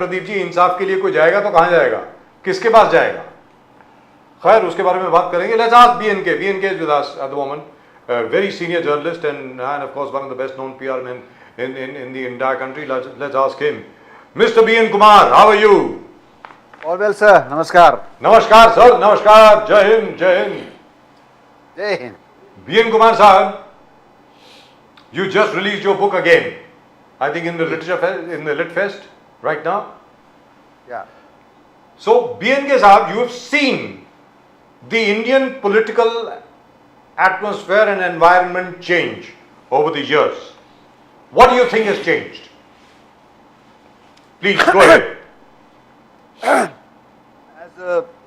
प्रदीप जी, इंसाफ के लिए कोई जाएगा तो कहां जाएगा, किसके पास जाएगा? खैर, उसके बारे में बात करेंगे. Let's ask BNK. BNK is with us at the moment, a very senior journalist and of course one of the best known PR men in the entire country. Let's ask him. Mr. BN Kumar, how are you? All well, sir. Namaskar. Namaskar, sir. Namaskar. Jai Hind. Jai Hind. Jai Hind. BN Kumar, sir, you just released your book again. I think in the Lit Fest right now. Yeah. So, BNK sahab, you have seen the Indian political atmosphere and environment change over the years. What do you think has changed? Please go ahead.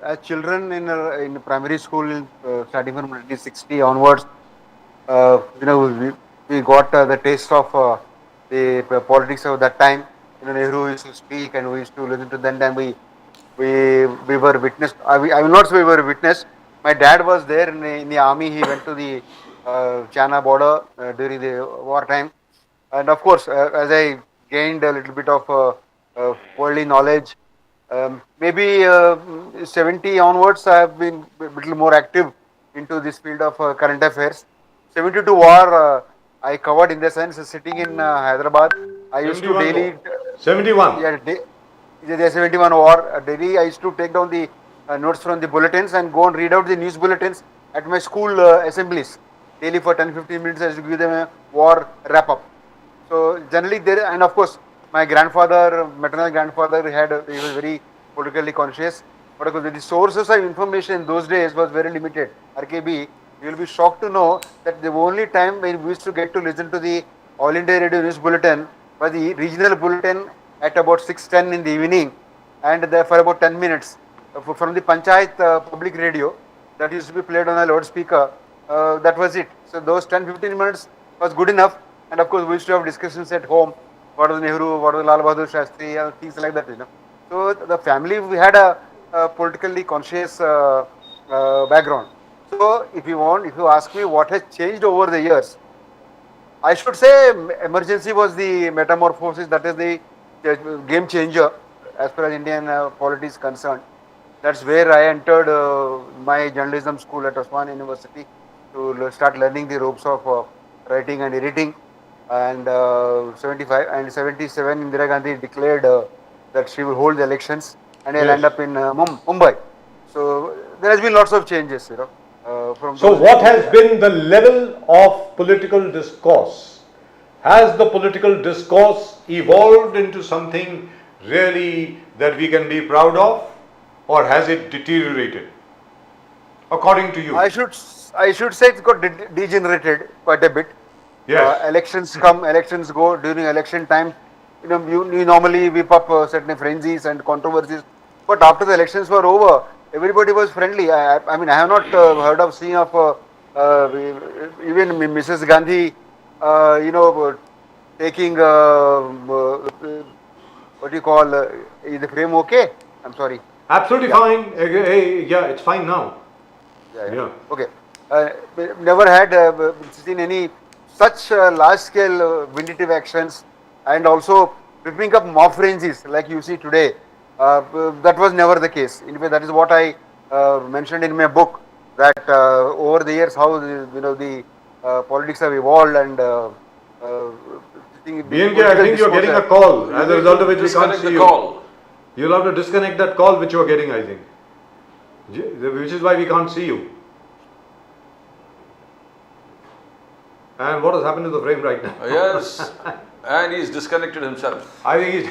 As children in primary school, starting from 1960 onwards, we got the taste of the politics of that time. Nehru used to speak, and we used to listen to them. And we were witness. I will not say we were witness. My dad was there in the army. He went to the China border during the war time, and of course, as I gained a little bit of worldly knowledge, maybe 70 onwards, I have been a little more active into this field of current affairs. 72 war I covered, in the sense sitting in Hyderabad. I used to daily 71. Yeah, the 71 war daily. I used to take down the notes from the bulletins and go and read out the news bulletins at my school assemblies. Daily for 10-15 minutes, I used to give them a war wrap up. So generally there, and of course my grandfather, maternal grandfather, he was very politically conscious. But of course the sources of information in those days was very limited. RKB, you will be shocked to know that the only time when we used to get to listen to the All India Radio News Bulletin was the regional bulletin at about 6:10 in the evening, and for about 10 minutes from the Panchayat public radio that used to be played on a loudspeaker. That was it. So those 10-15 minutes was good enough, and of course we used to have discussions at home. What was Nehru, what was Lal Bahadur Shastri, things like that. So the family, we had a politically conscious background. So if you ask me what has changed over the years, I should say emergency was the metamorphosis. That is the game changer as far as Indian politics is concerned. That's where I entered my journalism school at Osman University to start learning the ropes of writing and editing. And 75 and 77, Indira Gandhi declared that she will hold the elections, and I'll end up in Mumbai. So there has been lots of changes, So what has been the level of political discourse? Has the political discourse evolved into something really that we can be proud of, or has it deteriorated, according to you? I should say it's got degenerated quite a bit. Yes. Elections come, elections go. During election time, you normally whip up certain frenzies and controversies. But after the elections were over, everybody was friendly. I mean, I have not heard of seeing of even Mrs. Gandhi, taking what do you call? Is the frame okay? I'm sorry. Absolutely fine. Yeah, it's fine now. Yeah. Okay. Never had seen any such large-scale vindictive actions, and also whipping up mob frenzies like you see today. That was never the case. In fact, that is what I mentioned in my book, that over the years how the politics have evolved, and BNK, I think you are getting a call, as a result of which we can't see you. You'll have to disconnect that call which you are getting, I think, which is why we can't see you. And what has happened to the frame right now? Yes, and he's disconnected himself. I think he's,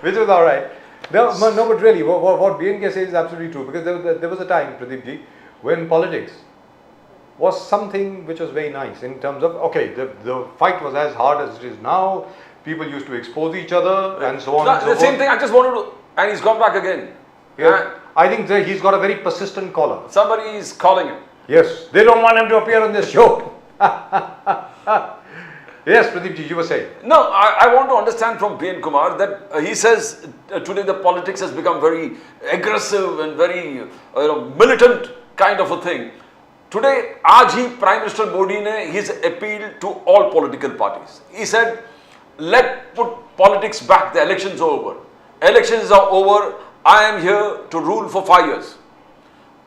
which is all right. No, but really, what BNK says is absolutely true, because there was a time, Pradeep ji, when politics was something which was very nice in terms of, okay, the fight was as hard as it is now. People used to expose each other and so on and so forth. The same thing I just wanted to, and he's gone back again. Yeah, I think he's got a very persistent caller. Somebody is calling him. Yes, they don't want him to appear on this show. Yes, Pradeep ji, you were saying. No, I want to understand from BN Kumar that he says today the politics has become very aggressive and very militant kind of a thing. Today, आज ही Prime Minister Modi ने his appeal to all political parties. He said put politics back. The elections are over. Elections are over. I am here to rule for 5 years.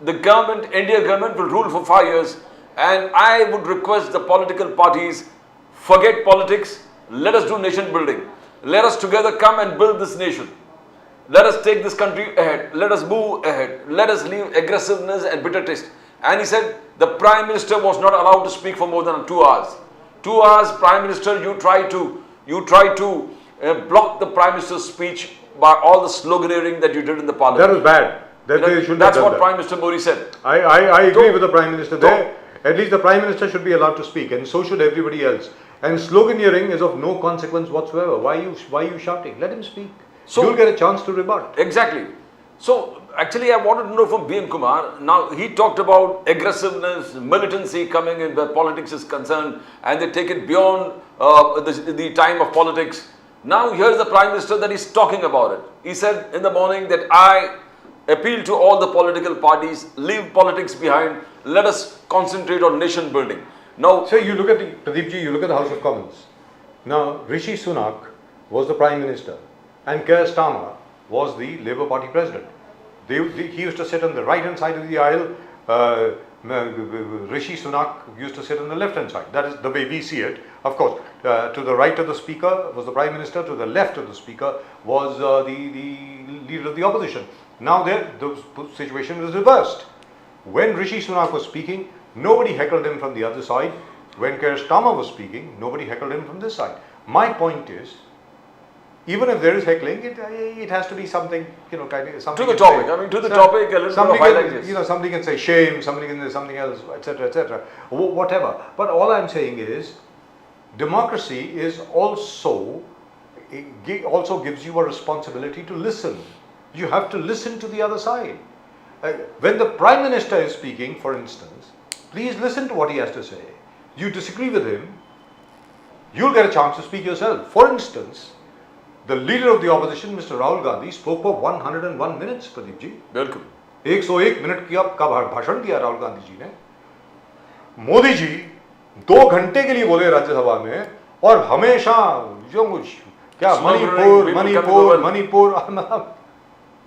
The government, India government will rule for 5 years, and I would request the political parties, forget politics, let us do nation building. Let us together come and build this nation. Let us take this country ahead. Let us move ahead. Let us leave aggressiveness and bitter taste. And he said the Prime Minister was not allowed to speak for more than 2 hours. 2 hours, Prime Minister, you try to block the Prime Minister's speech by all the sloganeering that you did in the Parliament. That was bad. They shouldn't That's have done what that. Prime Minister Modi said. I agree with the Prime Minister there. At least the Prime Minister should be allowed to speak, and so should everybody else. And sloganeering is of no consequence whatsoever. Why are you shouting? Let him speak. So you'll get a chance to rebut. Exactly. So actually I wanted to know from B.N. Kumar, now he talked about aggressiveness, militancy coming in where politics is concerned, and they take it beyond the time of politics. Now here's the Prime Minister that is talking about it. He said in the morning that I appeal to all the political parties, leave politics behind, let us concentrate on nation building. Now, so you look at Pradeep ji, you look at the House of Commons. Now Rishi Sunak was the Prime Minister and Keir Starmer was the Labour Party President. He used to sit on the right hand side of the aisle. Rishi Sunak used to sit on the left hand side. That is the way we see it. Of course, to the right of the Speaker was the Prime Minister, to the left of the Speaker was the Leader of the Opposition. Now the situation was reversed. When Rishi Sunak was speaking, nobody heckled him from the other side. When Keir Starmer was speaking, nobody heckled him from this side. My point is, even if there is heckling, it has to be something, kind of something. To the topic. To the topic, a little bit of highlight this. Somebody can say shame, somebody can say something else, etc., etc., whatever. But all I'm saying is, democracy is also gives you a responsibility to listen. You have to listen to the other side. When the Prime Minister is speaking, for instance, please listen to what he has to say. You disagree with him, you'll get a chance to speak yourself. For instance, the Leader of the Opposition, Mr. Rahul Gandhi, spoke for 101 minutes, Pradeep ji. बिल्कुल 101 minute का भाषण दिया राहुल गांधी जी ने. मोदी जी 2 घंटे के लिए बोले राज्यसभा में, और हमेशा जो क्या मणिपुर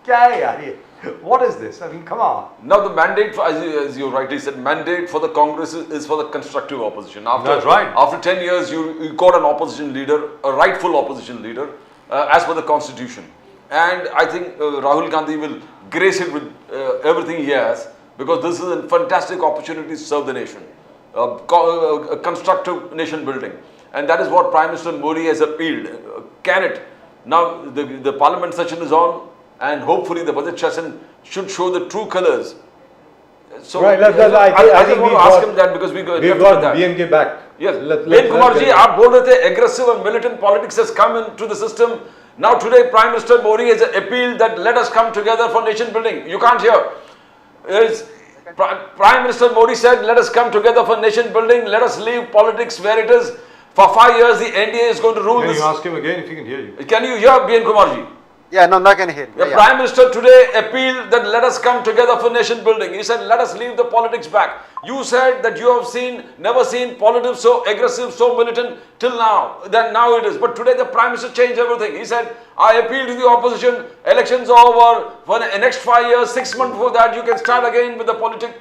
क्या है यार ये? What is this? I mean, come on. Now the mandate, as you rightly said, mandate for the Congress is for the constructive opposition. That's right. After 10 years, you got an opposition leader, a rightful opposition leader, as per the constitution. And I think Rahul Gandhi will grace it with everything he has, because this is a fantastic opportunity to serve the nation. A constructive nation building. And that is what Prime Minister Modi has appealed. Can it? Now the parliament session is on, and hopefully the budget session should show the true colors. So right, I just want to ask him that, because we've got BNK back. Yes. Ben Kumar ji, आप बोल रहे थे aggressive and militant politics has come into the system. Now today Prime Minister Modi has appealed that let us come together for nation building. You can't hear. Prime Minister Modi said let us come together for nation building. Let us leave politics where it is. For 5 years the NDA is going to rule this. Can you ask him again if he can hear you? Can you hear Ben Kumar ji? Yeah, no, I can hear you. The Prime Minister today appealed that let us come together for nation building. He said let us leave the politics back. You said that you have never seen politics so aggressive, so militant till now. Then now it is. But today the Prime Minister changed everything. He said, I appeal to the opposition, elections are over, for the next 5 years, 6 months before that you can start again with the political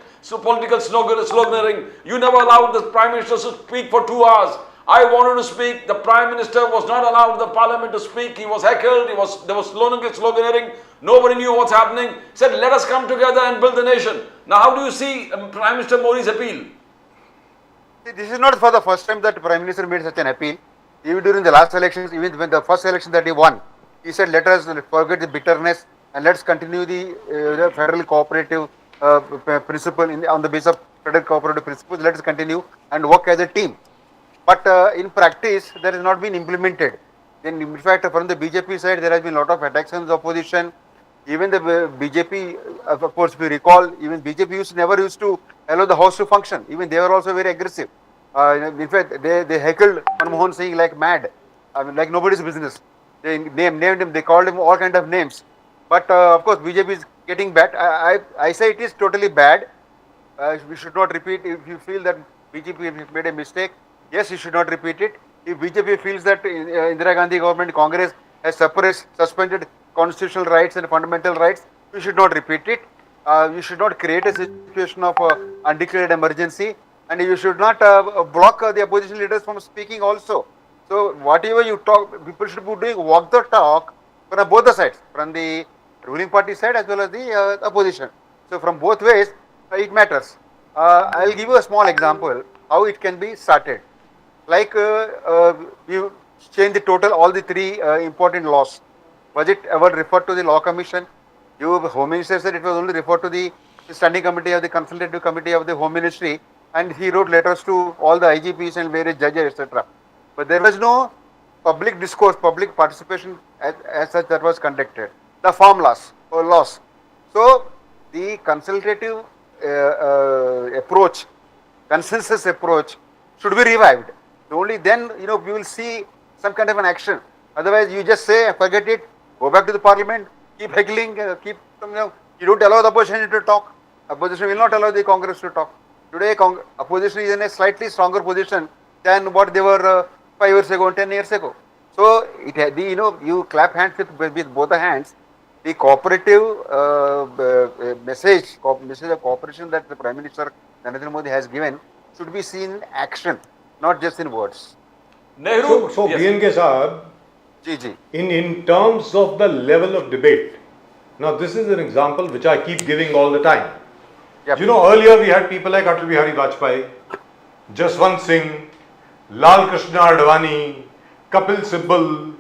sloganeering. You never allowed the Prime Minister to speak for 2 hours. I wanted to speak. The Prime Minister was not allowed the Parliament to speak. He was heckled. There was sloganeering. Nobody knew what's happening. He said, let us come together and build the nation. Now, how do you see Prime Minister Modi's appeal? This is not for the first time that Prime Minister made such an appeal. Even during the last elections, even when the first election that he won, he said, let us forget the bitterness and let's continue the federal cooperative principle on the basis of federal cooperative principles. Let us continue and work as a team. But in practice, that has not been implemented. Then, in fact, from the BJP side, there has been a lot of attacks on the opposition. Even the BJP, of course, if you recall, even BJP never used to allow the house to function. Even they were also very aggressive. In fact, they heckled Manmohan Singh like mad, like nobody's business. They named him, they called him all kind of names. But of course, BJP is getting bad. I say it is totally bad. We should not repeat. If you feel that BJP made a mistake, yes, you should not repeat it. If BJP feels that Indira Gandhi government, Congress has suspended constitutional rights and fundamental rights, we should not repeat it. You should not create a situation of undeclared emergency, and you should not block the opposition leaders from speaking also. So whatever you talk, people should be doing walk the talk from both the sides, from the ruling party side as well as the opposition. So from both ways, it matters. I will give you a small example how it can be started. Like you change the total, all the three important laws. Was it ever referred to the law commission? Home Minister said it was only referred to the standing committee of the consultative committee of the Home Ministry, and he wrote letters to all the IGPs and various judges, etc. But there was no public discourse, public participation as such that was conducted. The farm laws or laws. So the consultative approach, consensus approach should be revived. Only then, we will see some kind of an action. Otherwise, you just say, forget it, go back to the parliament, keep heckling, you don't allow the opposition to talk. Opposition will not allow the Congress to talk. Today, opposition is in a slightly stronger position than what they were 5 years ago and 10 years ago. So, you clap hands with both the hands. The cooperative message of cooperation that the Prime Minister Narendra Modi has given should be seen in action, not just in words. Nehru. So Yes. BNK Sahab, in terms of the level of debate, now this is an example which I keep giving all the time. Yep. Earlier we had people like Atal Bihari Vajpayee, Jaswant Singh, Lal Krishna Advani, Kapil Sibal,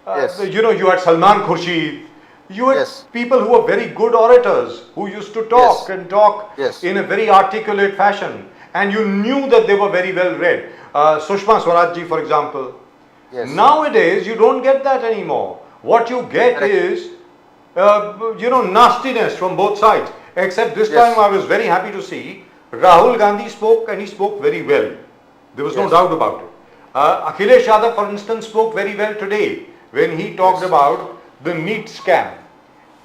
Yes. you had Salman Khurshid, you had Yes. people who were very good orators, who used to talk Yes. and talk Yes. in a very articulate fashion, and you knew that they were very well read. Sushma Swaraj ji, for example. Yes. Nowadays, you don't get that anymore. What you get Correct. is, nastiness from both sides. Except this Yes. time, I was very happy to see Rahul Gandhi spoke, and he spoke very well. There was no Yes. doubt about it. Akhilesh Yadav, for instance, spoke very well today when he talked Yes. about the NEET scam.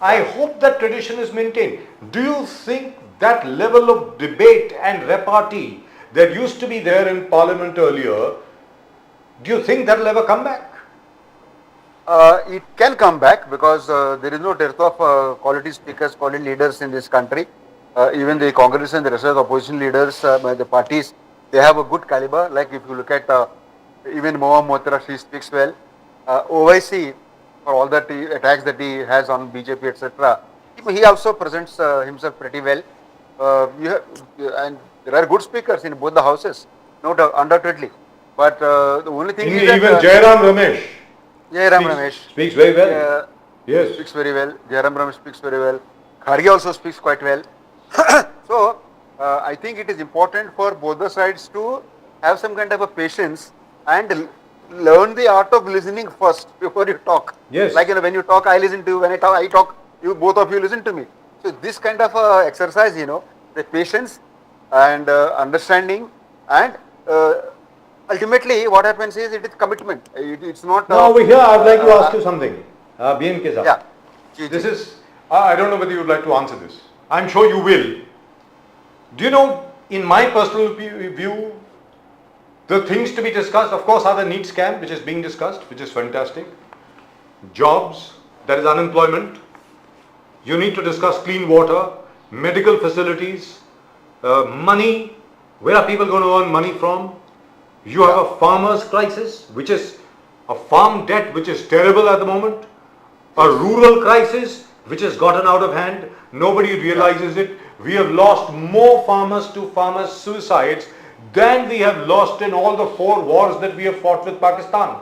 I hope that tradition is maintained. Do you think that level of debate and repartee that used to be there in Parliament earlier, do you think that will ever come back? It can come back because there is no dearth of quality speakers, quality leaders in this country. Even the Congress and the rest of the opposition leaders, the parties, they have a good caliber. Like if you look at even Mohammed Motra, she speaks well. OIC, for all that attacks that he has on BJP, etc., he also presents himself pretty well. And there are good speakers in both the houses, no doubt, undoubtedly. But the only thing is that Even Jairam Ramesh speaks very well. Yes. Speaks very well. Jairam Ramesh speaks very well. Kharge also speaks quite well. So I think it is important for both the sides to have some kind of a patience and learn the art of listening first before you talk. Yes. Like when you talk, I listen to you. When I talk, you both of you listen to me. So this kind of exercise, the patience and understanding, and ultimately what happens is it is commitment. It's not. Now over here, I would like to ask you something. BNK Sahab. Yeah. This is, I don't know whether you would like to answer this. I'm sure you will. Do you know, in my personal view, the things to be discussed, of course, are the NEET scam, which is being discussed, which is fantastic. Jobs, there is unemployment. You need to discuss clean water, medical facilities, money. Where are people going to earn money from? You have a farmer's crisis, which is a farm debt, which is terrible at the moment. A rural crisis, which has gotten out of hand. Nobody realizes it. We have lost more farmers to farmers' suicides than we have lost in all the 4 wars that we have fought with Pakistan.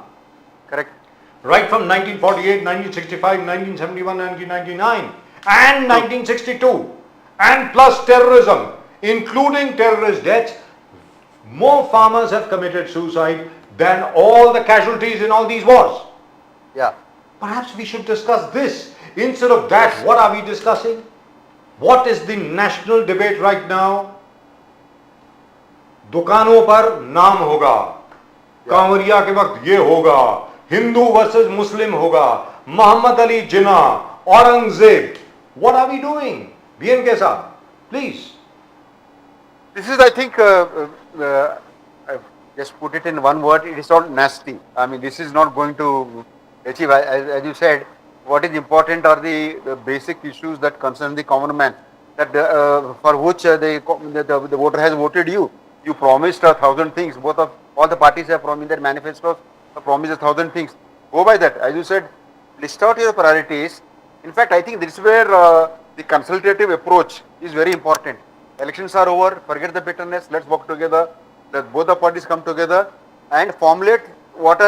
Correct. Right from 1948, 1965, 1971, 1999 and 1962, and plus terrorism, including terrorist deaths, more farmers have committed suicide than all the casualties in all these wars. Yeah. Perhaps we should discuss this. Instead of that, what are we discussing? What is the national debate right now? दुकानों पर नाम होगा, कांवरिया के वक्त ये होगा, Hindu versus मुस्लिम होगा, मोहम्मद अली जिना, Aurangzeb. What are we doing? BNK sir, please. This is, I think, just put it in one word, it is not nasty. I mean, this is not going to achieve, as you said, what is important are the basic issues that concern the common man, that for which the voter has voted you. You promised 1,000 things, all the parties have promised their manifestos, promised 1,000 things. Go by that. As you said, list out your priorities. In fact, I think this is where the consultative approach is very important. Elections are over, forget the bitterness, let's work together. Let both the parties come together and formulate what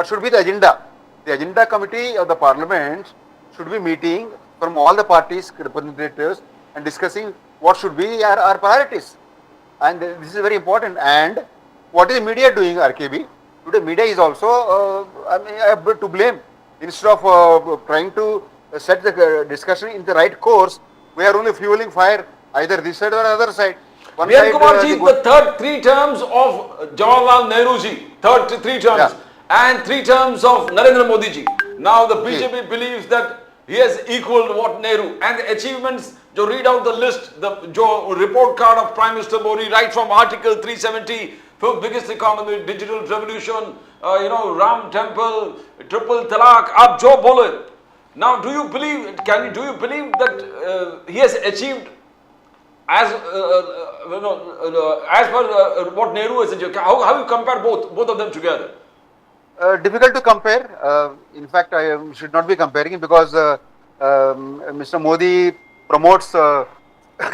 should be the agenda. The agenda committee of the parliament should be meeting from all the parties representatives and discussing what should be our priorities. And this is very important. And what is the media doing, RKB? Today media is also to blame. Instead of trying to set the discussion in the right course, we are only fueling fire either this side or other side. One side, Kumar ji, the third 3 terms of Jawaharlal Nehru ji, third 3 terms, and 3 terms of Narendra Modi ji. Now the BJP believes that he has equaled what Nehru, and the achievements, jo read out the list, the report card of Prime Minister Modi, right from Article 370, fifth biggest economy, digital revolution, Ram temple, triple talaq, aap jo bole. Now do you believe that he has achieved as per what Nehru has achieved? How you compare both of them together? Difficult to compare. In fact, I should not be comparing because Mr. Modi promotes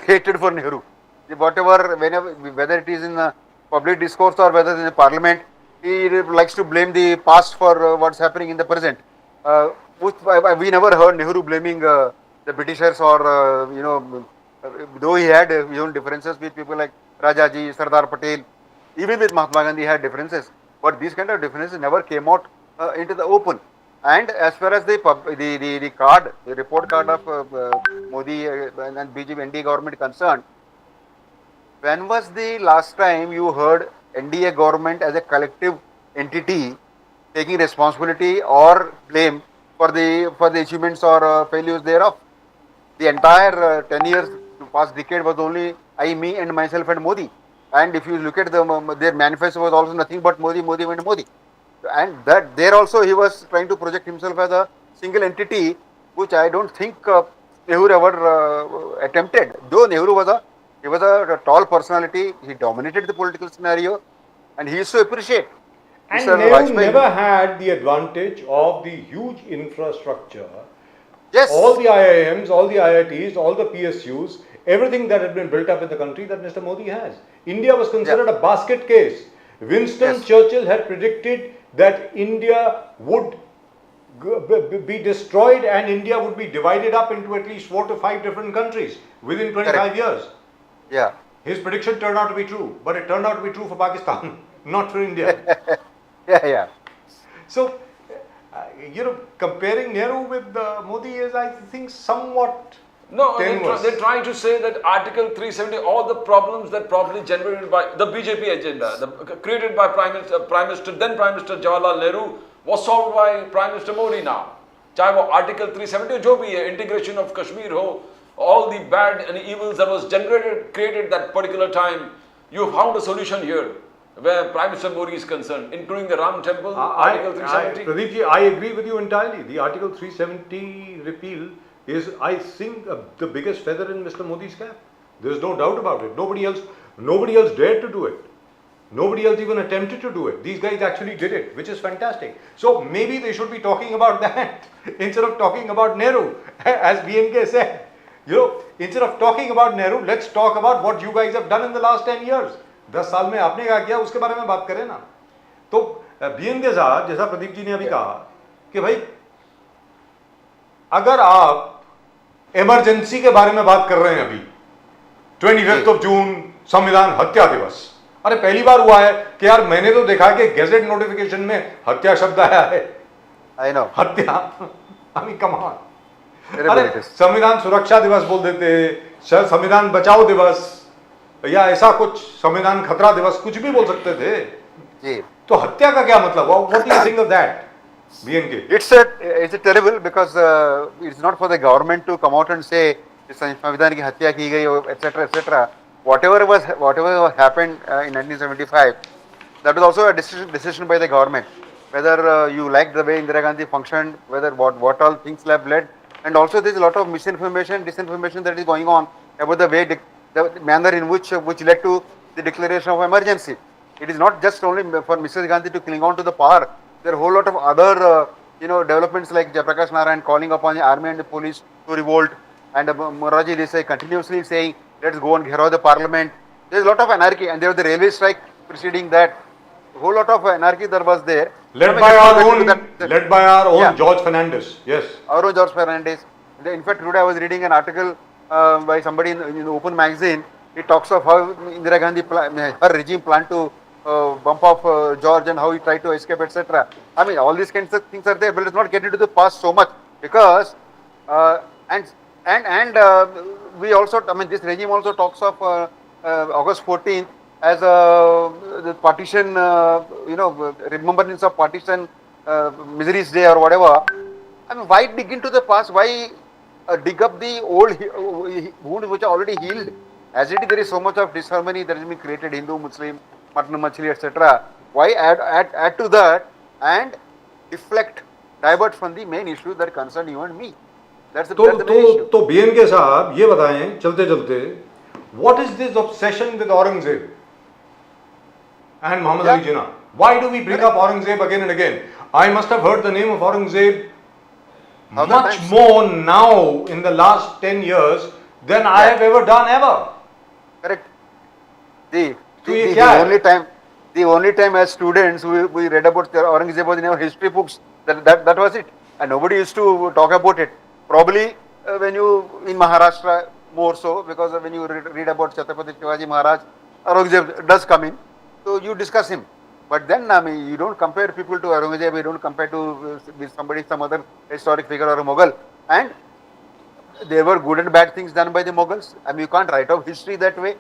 hatred for Nehru. Whether it is in public discourse or whether in the parliament, he likes to blame the past for what's happening in the present. We never heard Nehru blaming the Britishers or though he had his own differences with people like Rajaji, Sardar Patel, even with Mahatma Gandhi he had differences. But these kind of differences never came out into the open. And as far as the report card of Modi and BJP NDA government concerned, when was the last time you heard NDA government as a collective entity taking responsibility or blame for the achievements or failures thereof? The entire 10 years, past decade was only I, me and myself and Modi. And if you look at their manifesto was also nothing but Modi and Modi. And that there also he was trying to project himself as a single entity, which I don't think Nehru ever attempted. Though Nehru was a tall personality, he dominated the political scenario, and he used to appreciate. And Nehru never had the advantage of the huge infrastructure. Yes. All the IIMs, all the IITs, all the PSUs, everything that had been built up in the country that Mr. Modi has. India was considered a basket case. Winston Churchill had predicted that India would be destroyed and India would be divided up into at least 4 to 5 different countries within 25 years. Yeah. His prediction turned out to be true, but it turned out to be true for Pakistan, not for India. Yeah. So, comparing Nehru with Modi is, I think, somewhat tenuous. They're trying to say that Article 370, all the problems that probably generated by the BJP agenda, created by then Prime Minister Jawaharlal Nehru, was solved by Prime Minister Modi now. Chahe wo Article 370 jo bhi hai, integration of Kashmir ho, all the bad and evils that was created that particular time, you found a solution here where Prime Minister Modi is concerned, including the Ram temple, Article 370. Pradeep ji, I agree with you entirely. The Article 370 repeal is, I think, the biggest feather in Mr. Modi's cap. There is no doubt about it. Nobody else dared to do it. Nobody else even attempted to do it. These guys actually did it, which is fantastic. So maybe they should be talking about that instead of talking about Nehru, as BNK said. Instead of talking about Nehru, let's talk about what you guys have done in the last 10 years. 10 साल में आपने क्या किया उसके बारे में बात करें ना. तो BNK साहब, जैसा प्रदीप जी ने अभी कहा कि भाई अगर आप इमरजेंसी के बारे में बात कर रहे हैं अभी 25 ऑफ जून संविधान हत्या दिवस, अरे पहली बार हुआ है कि यार मैंने तो देखा कि गैजेट नोटिफिकेशन में हत्या शब्द आया है. I know. हत्या, I mean come on. अरे संविधान सुरक्षा दिवस बोल देते, संविधान बचाओ दिवस या ऐसा कुछ, संविधान खतरा दिवस, कुछ भी बोल सकते थे जी. तो हत्या का क्या मतलब? What do you think of that, BNK? It's terrible because it's not for the government to come out and say संविधान की हत्या की गई, etc. Whatever happened in 1975, that was also a decision by the government, whether you like the way Indira Gandhi functioned, whether what all things have led, and also there is a lot of misinformation, disinformation that is going on about the way the manner in which led to the declaration of emergency. It is not just only for Mrs. Gandhi to cling on to the power. There are a whole lot of other developments like Jayaprakash Narayan calling upon the army and the police to revolt, and Moraji Desai continuously saying, let's go and gheraw the parliament. There is a lot of anarchy, and there was the railway strike preceding that. A whole lot of anarchy there was there. Led by our own George Fernandez. Yes. Our own George Fernandez. In fact, today I was reading an article by somebody in the Open magazine. It talks of how Indira Gandhi, her regime planned to bump off George and how he tried to escape, etc. I mean, all these kinds of things are there, but let's not get into the past so much, because we also, I mean, this regime also talks of August 14th as the partition, remembrance of partition, miseries day or whatever. I mean, why dig into the past? Why dig up the old wounds which are already healed? As it is, there is so much of disharmony that has been created, Hindu, Muslim, Mutton, Machli, etc. Why add to that and divert from the main issue that concern you and me? That's the main issue. तो BNK साहब ये बताएं चलते चलते, what is this obsession with Aurangzeb and Muhammad Ali Jinnah? Why do we bring up Aurangzeb again and again? I must have heard the name of Aurangzeb much more now in the last 10 years than I have ever done ever. Correct. The only time as students we read about Aurangzeb in our history books. That was it, and nobody used to talk about it. Probably when you in Maharashtra more so, because when you read about Chhatrapati Shivaji Maharaj, Aurangzeb does come in, so you discuss him. But then, I mean, you don't compare people to Aurangzeb, you don't compare to some other historic figure or a Mughal. And there were good and bad things done by the Mughals. I mean, you can't write off history that way.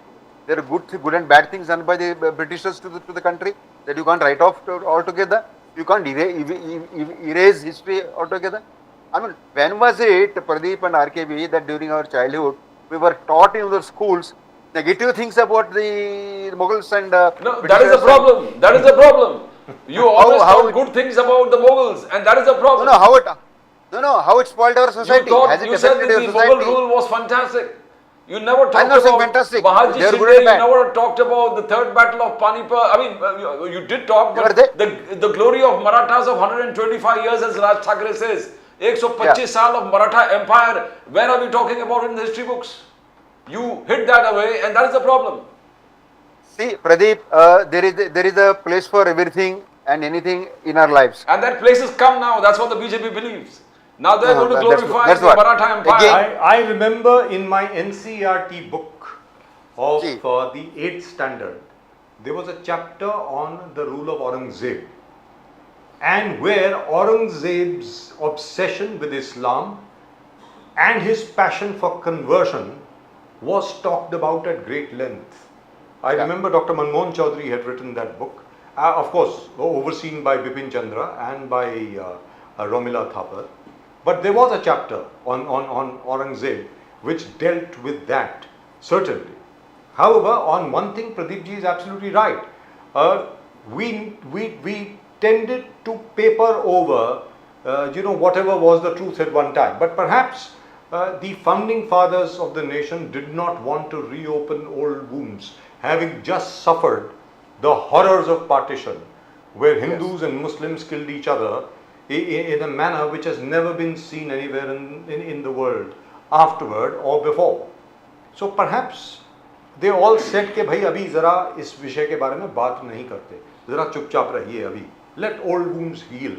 There are good and bad things done by the Britishers to the country that you can't write off altogether. You can't erase history altogether. I mean, when was it, Pradeep and RKB, that during our childhood, we were taught in the schools negative things about the Mughals and no, that is the problem. That is the problem. You always taught good things about the Mughals, and that is the problem. How it spoiled our society. You said that the Mughal rule was fantastic. You never talked about Bahaji Shinde, you never talked about the third battle of Panipat. I mean, you did talk, but the glory of Marathas of 125 years, as Raj Thackeray says, 125 saal of Maratha empire, where are we talking about in the history books? You hid that away, and that is the problem. See, Pradeep, there is a place for everything and anything in our lives. And that place has come now. That's what the BJP believes. Now they are going to glorify the Maratha empire. I remember in my NCERT book of the 8th standard, there was a chapter on the rule of Aurangzeb, and where Aurangzeb's obsession with Islam and his passion for conversion was talked about at great length. I remember Dr. Manmohan Chaudhary had written that book, of course overseen by Bipin Chandra and by Romila Thapar. But there was a chapter on Aurangzeb which dealt with that, certainly. However, on one thing Pradeep ji is absolutely right. We tended to paper over, whatever was the truth at one time. But perhaps the founding fathers of the nation did not want to reopen old wounds, having just suffered the horrors of partition, where Hindus and Muslims killed each other in a manner which has never been seen anywhere in the world afterward or before. So perhaps they all said कि भाई अभी ज़रा इस विषय के बारे में बात नहीं करते, ज़रा चुपचाप रहिए अभी, let old wounds heal.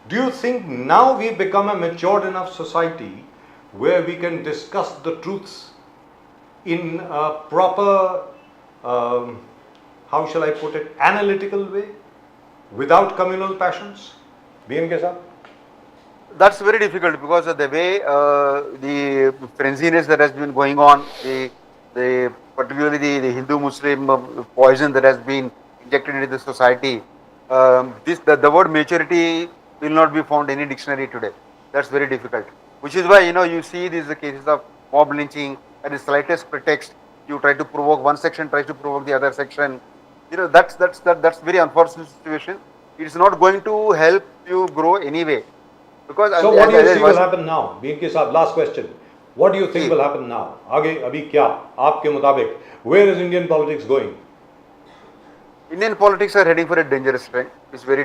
Do you think now we become a matured enough society where we can discuss the truths in a proper, how shall I put it, analytical way, without communal passions? BNK sir? That's very difficult, because of the way the frenziness that has been going on, particularly the Hindu-Muslim poison that has been injected into the society. The word maturity will not be found in any dictionary today. That's very difficult. Which is why you see these cases of mob lynching at the slightest pretext. You try to provoke one section, tries to provoke the other section. that's very unfortunate situation. It's not going to help you grow anyway. Because So what do you see will happen now? BNK Saab, last question. What do you think will happen now? आगे अभी क्या आपके मुताबिक? Where is Indian politics going? Indian politics are heading for a dangerous trend. It's very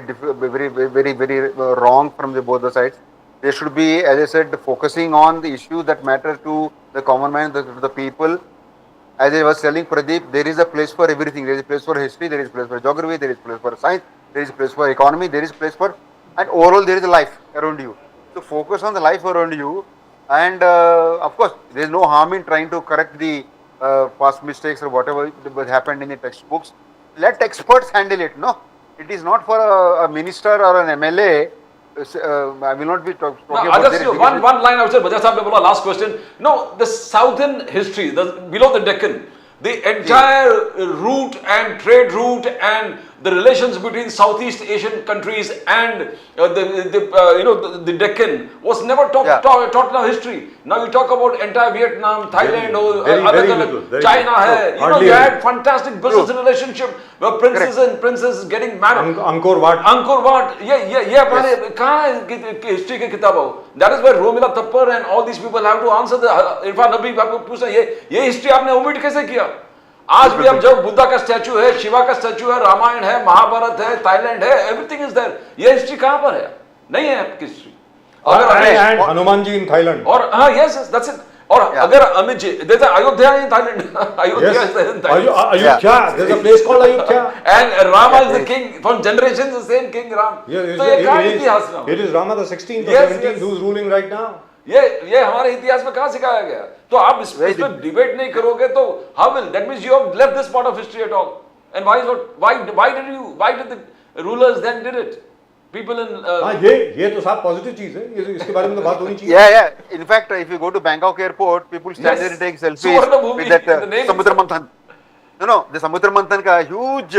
wrong from both the sides. They should be, as I said, focusing on the issues that matter to the common man, the people. As I was telling Pradeep, there is a place for everything. There is a place for history, there is a place for geography, there is a place for science, there is a place for economy, there is a place for, and overall there is a life around you. So focus on the life around you, and of course there is no harm in trying to correct the past mistakes or whatever happened in the textbooks. Let experts handle it. No, it is not for a minister or an MLA. I will not be talking about this. One line I would say, Bajaj Sahab ne bola, last question. No, the southern history, below the Deccan, the entire route and trade route and the relations between Southeast Asian countries and the Deccan was never taught in our history. Now you talk about entire Vietnam, Thailand, or China. You had fantastic business relationship where princes and princesses getting married. Angkor Wat. Yeah. Kahan hai history ke kitab ho? That is where Romila Thappar and all these people have to answer the Irfan Nabi आपको पूछा ये history आपने omit कैसे किया? आज भी अब जब बुद्धा का स्टैचू है, शिवा का स्टैचू है, रामायण है, महाभारत है, थाईलैंड है, एवरीथिंग इज देयर. ये हिस्ट्री कहां पर है? नहीं है आपकी हिस्ट्री. अगर हनुमान जी इन थाईलैंड और हाँ यस दैट्स इट. और अगर Amit ji there is Ayodhya in Thailand. Ayodhya there is a place called Ayodhya and Rama is the king from generations the same king Ram. तो ये क्या इतिहास है? It is Rama the 16th or 17th who is ruling right now. ये हमारे इतिहास में कहाँ सिखाया गया? तो आप इस पर डिबेट नहीं करोगे तो how will that means you have left this part of history at all? And why did the rulers then did it? People in ये तो साफ पॉजिटिव चीज है. ये इसके बारे में तो बात होनी चाहिए. Yeah. In fact, if you go to Bangkok airport, people stand there and take selfies with that Samudra Manthan. No, the Samudra Manthan ka huge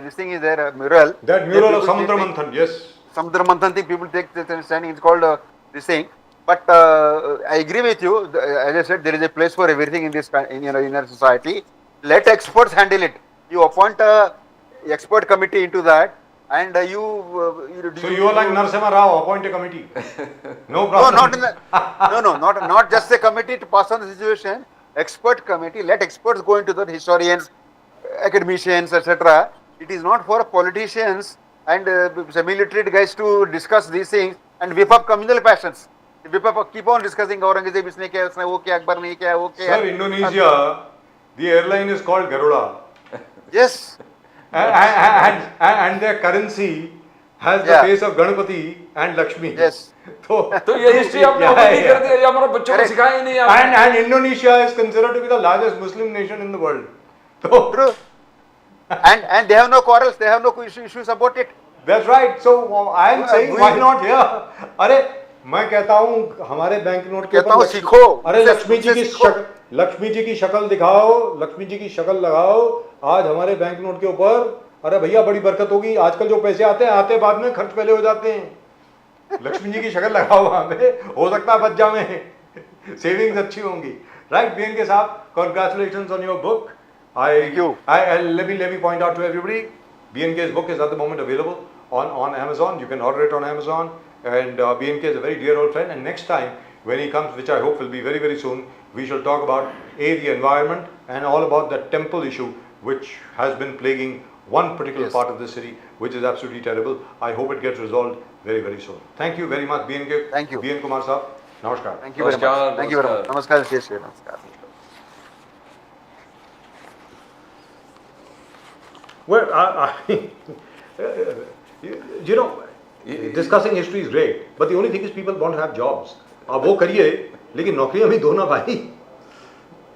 this thing is there, mural. That mural of Samudra Manthan, yes. Samudra Manthan thing, people take standing. It's called this thing. But I agree with you. As I said, there is a place for everything in this in our society. Let experts handle it. You appoint a expert committee into that, and So you are like Narasimha Rao, appoint a committee. No problem. No, not in the, not just a committee to pass on the situation. Expert committee. Let experts go into that. Historians, academicians, etc. It is not for politicians and semi-literate guys to discuss these things and whip up communal passions. Keep on discussing Aurangzeb isne kya, usne wo kya, Akbar ne kya, wo kya. Sir, Indonesia, the airline is called Garuda. Yes. And their currency has the face of Ganpati and Lakshmi. Yes. तो ये history आपने नहीं कर दिया, ये हमारे बच्चों को सिखाया ही नहीं आपने. And Indonesia is considered to be the largest Muslim nation in the world. True. And they have no quarrels, they have no issues about it. That's right. So I am saying why not here? अरे मैं कहता हूँ हमारे bank note के ऊपर सीखो. अरे लक्ष्मी जी की शक्ल दिखाओ, लक्ष्मी जी की शक्ल लगाओ आज हमारे बैंक नोट के ऊपर. अरे भैया बड़ी बरकत होगी. आजकल जो पैसे आते बाद में खर्च पहले हो जाते हैं. लक्ष्मी जी की शक्ल लगाओ वहां पे, हो सकता है बच जावे, सेविंग्स अच्छी होंगी. राइट बीएनके साहब, congratulations on your book. Let me point out to everybody, BNK's book is at the moment available on Amazon. You can order it on Amazon. And BNK is a very dear old friend, and next time when he comes, which I hope will be very very soon, we shall talk about the environment and all about that temple issue which has been plaguing one particular part of the city, which is absolutely terrible. I hope it gets resolved very very soon. Thank you very much BNK. Thank you. BN Kumar sahab. Namaskar. Thank you very much. Thank you very much. Namaskar. Namaskar. Well, you know, discussing history is great, but the only thing is people want to have jobs. आप वो करिए, लेकिन नौकरियां भी दो ना भाई.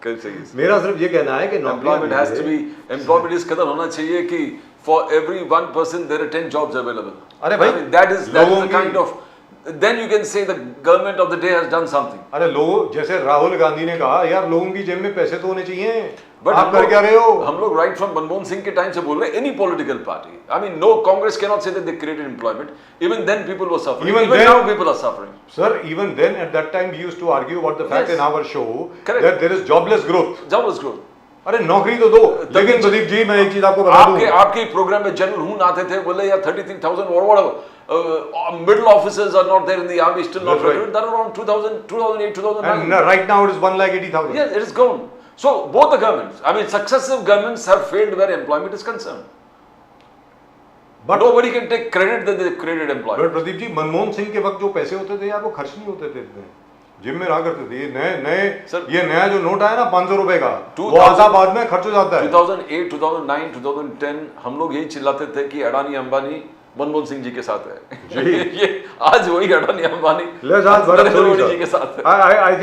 मेरा सिर्फ ये कहना है कि employment has to be, employment इस कदर होना चाहिए कि for every one person there are 10 jobs available. अरे भाई, I mean, that is the kind of, then you can say the government of the day has done something. अरे लोग जैसे राहुल गांधी ने कहा यार लोगों की जेब में पैसे तो होने चाहिए. But आप कर क्या रहे हो? हम लोग right from मनमोहन सिंह के टाइम से बोल रहे हैं, any political party. I mean, no, Congress cannot say that they created employment. Even then people were suffering. Even then, now people are suffering. Sir, even then at that time we used to argue about the fact in our show that there is jobless growth. Jobless growth. अरे नौकरी तो दो, लेकिन प्रदीप जी मैं एक चीज आपको बता दूं, आपके प्रोग्राम में जनरल हूं आते थे, बोले यार 33,000 or whatever, middle officers are not there in the army, still not recruited. That around 2000, 2008, 2009. and right now it is 1,80,000. Yes, it is gone. So both the governments, I mean successive governments have failed where employment is concerned. But nobody can take credit that they created employment. but Pradeep ji, Manmohan Singh के वक्त जो पैसे होते थे यार वो खर्च नहीं होते थे इतने, जिम में रहा करते थे। ये नया जो नोट आया ना 500 रुपए का, वो आधा बाद में खर्च हो जाता है। 2008, 2009, 2010 हम लोग यही चिल्लाते थे कि अडानी अंबानी मनमोहन सिंह जी के साथ है। ये आज वही अडानी अंबानी नरेंद्र मोदी जी के साथ है। I think